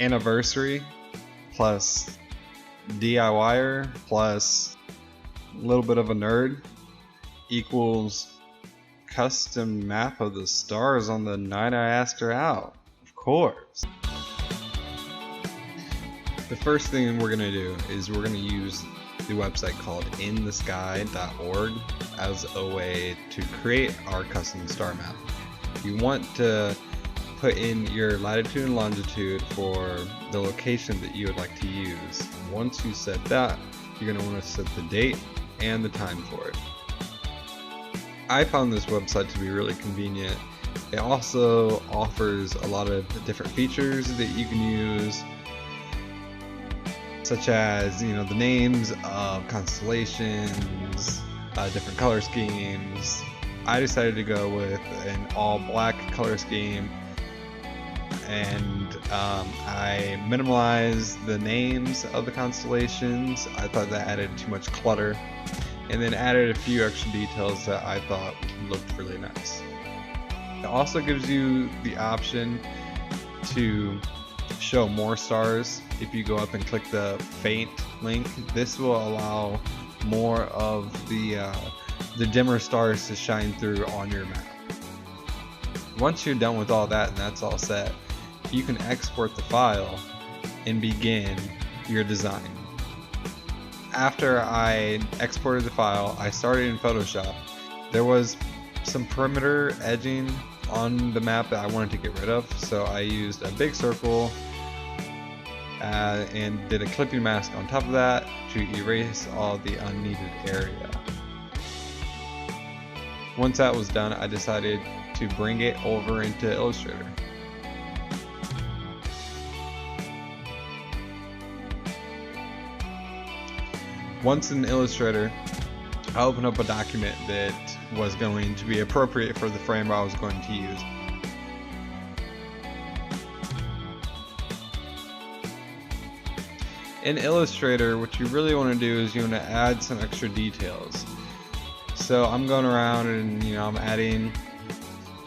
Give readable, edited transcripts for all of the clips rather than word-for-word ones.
anniversary plus DIYer plus a little bit of a nerd equals custom map of the stars on the night I asked her out. Of course. The first thing we're going to do is we're going to use the website called inthesky.org as a way to create our custom star map. You want to put in your latitude and longitude for the location that you would like to use. Once you set that, you're going to want to set the date and the time for it. I found this website to be really convenient. It also offers a lot of different features that you can use, such as, the names of constellations, different color schemes. I decided to go with an all black color scheme, and I minimalized the names of the constellations. I thought that added too much clutter, and then added a few extra details that I thought looked really nice. It also gives you the option to show more stars. If you go up and click the faint link, this will allow more of the dimmer stars to shine through on your map. Once you're done with all that and that's all set, you can export the file and begin your design. After I exported the file, I started in Photoshop. There was some perimeter edging on the map that I wanted to get rid of, so I used a big circle and did a clipping mask on top of that to erase all the unneeded area. Once that was done, I decided to bring it over into Illustrator. Once in Illustrator, I opened up a document that was going to be appropriate for the frame I was going to use. In Illustrator, what you really want to do is you want to add some extra details. So I'm going around and I'm adding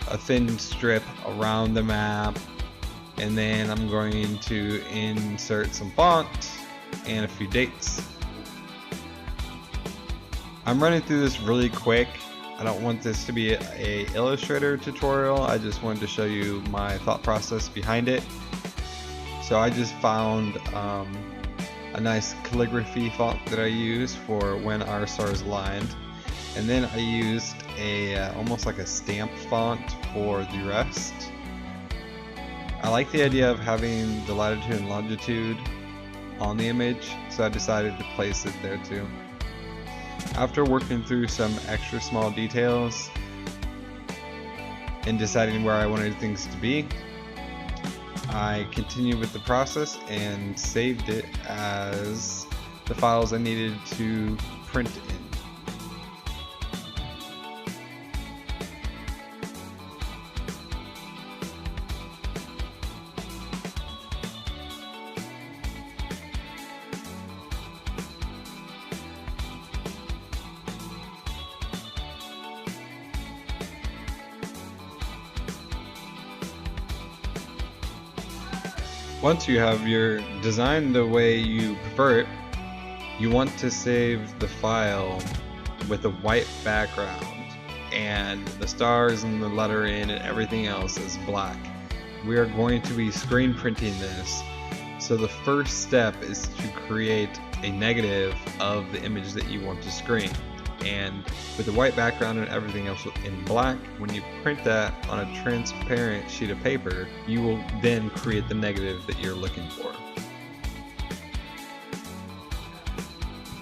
a thin strip around the map, and then I'm going to insert some font and a few dates. I'm running through this really quick. I don't want this to be a Illustrator tutorial. I just wanted to show you my thought process behind it. So I just found a nice calligraphy font that I use for when our stars aligned, and then I used almost like a stamp font for the rest. I like the idea of having the latitude and longitude on the image, so I decided to place it there too. After working through some extra small details and deciding where I wanted things to be, I continued with the process and saved it as the files I needed to print in. Once you have your design the way you prefer it, you want to save the file with a white background and the stars and the lettering and everything else is black. We are going to be screen printing this, so the first step is to create a negative of the image that you want to screen. And with the white background and everything else in black, when you print that on a transparent sheet of paper, you will then create the negative that you're looking for.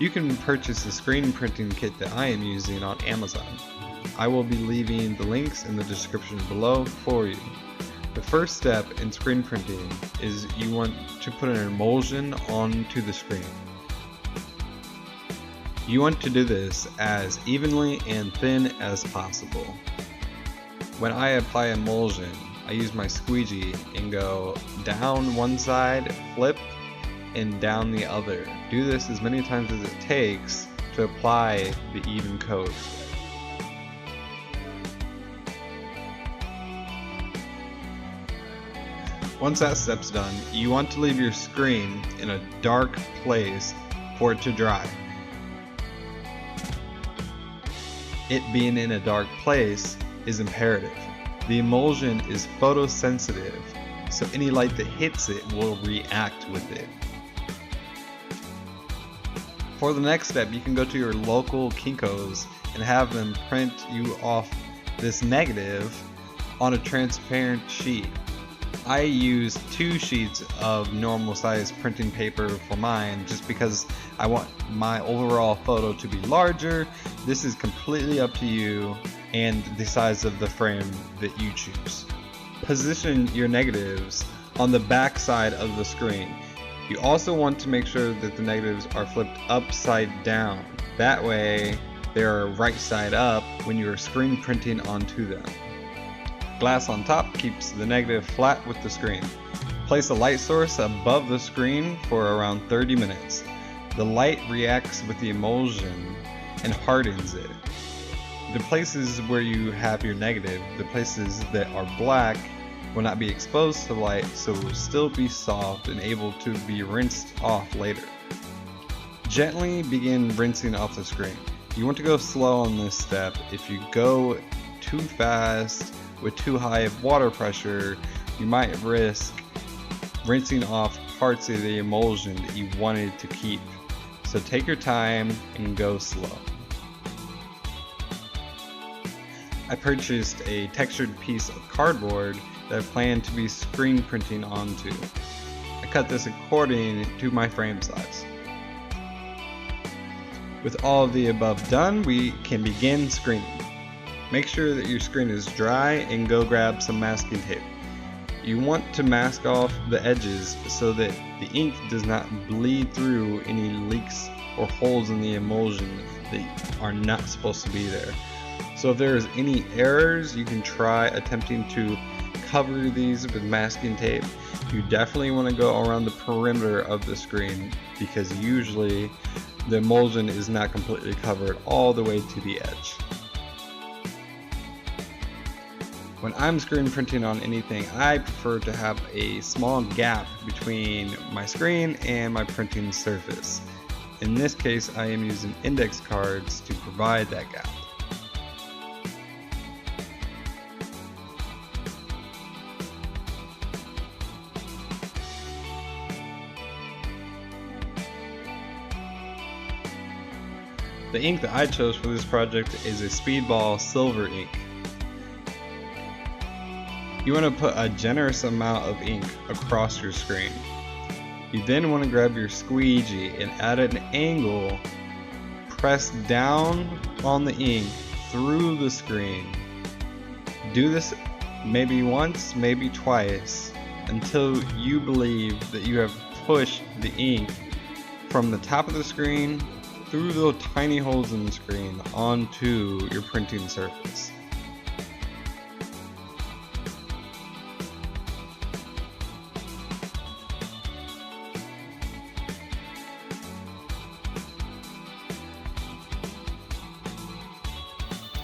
You can purchase the screen printing kit that I am using on Amazon. I will be leaving the links in the description below for you. The first step in screen printing is you want to put an emulsion onto the screen. You want to do this as evenly and thin as possible. When I apply emulsion, I use my squeegee and go down one side, flip, and down the other. Do this as many times as it takes to apply the even coat. Once that step's done, you want to leave your screen in a dark place for it to dry. It being in a dark place is imperative. The emulsion is photosensitive, so any light that hits it will react with it. For the next step, you can go to your local Kinko's and have them print you off this negative on a transparent sheet. I use 2 sheets of normal size printing paper for mine just because I want my overall photo to be larger. This is completely up to you and the size of the frame that you choose. Position your negatives on the back side of the screen. You also want to make sure that the negatives are flipped upside down. That way they are right side up when you are screen printing onto them. Glass on top keeps the negative flat with the screen. Place a light source above the screen for around 30 minutes. The light reacts with the emulsion and hardens it. The places where you have your negative, the places that are black, will not be exposed to light, so it will still be soft and able to be rinsed off later. Gently begin rinsing off the screen. You want to go slow on this step. If you go too fast with too high of water pressure, you might risk rinsing off parts of the emulsion that you wanted to keep. So take your time and go slow. I purchased a textured piece of cardboard that I plan to be screen printing onto. I cut this according to my frame size. With all of the above done, we can begin screening. Make sure that your screen is dry and go grab some masking tape. You want to mask off the edges so that the ink does not bleed through any leaks or holes in the emulsion that are not supposed to be there. So if there's any errors, you can try attempting to cover these with masking tape. You definitely want to go around the perimeter of the screen because usually the emulsion is not completely covered all the way to the edge. When I'm screen printing on anything, I prefer to have a small gap between my screen and my printing surface. In this case, I am using index cards to provide that gap. The ink that I chose for this project is a Speedball Silver ink. You want to put a generous amount of ink across your screen. You then want to grab your squeegee and at an angle, press down on the ink through the screen. Do this maybe once, maybe twice, until you believe that you have pushed the ink from the top of the screen through the tiny holes in the screen onto your printing surface.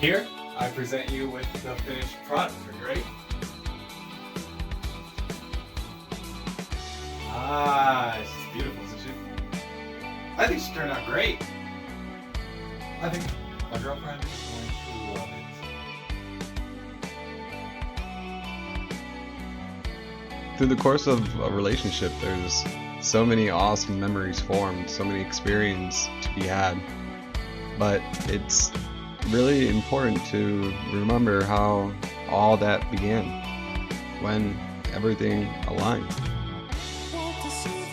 Here, I present you with the finished product. Are you ready? She's beautiful, isn't she? I think she turned out great. I think my girlfriend is going to love it. Through the course of a relationship, there's so many awesome memories formed, so many experiences to be had. But it's really important to remember how all that began, when everything aligned.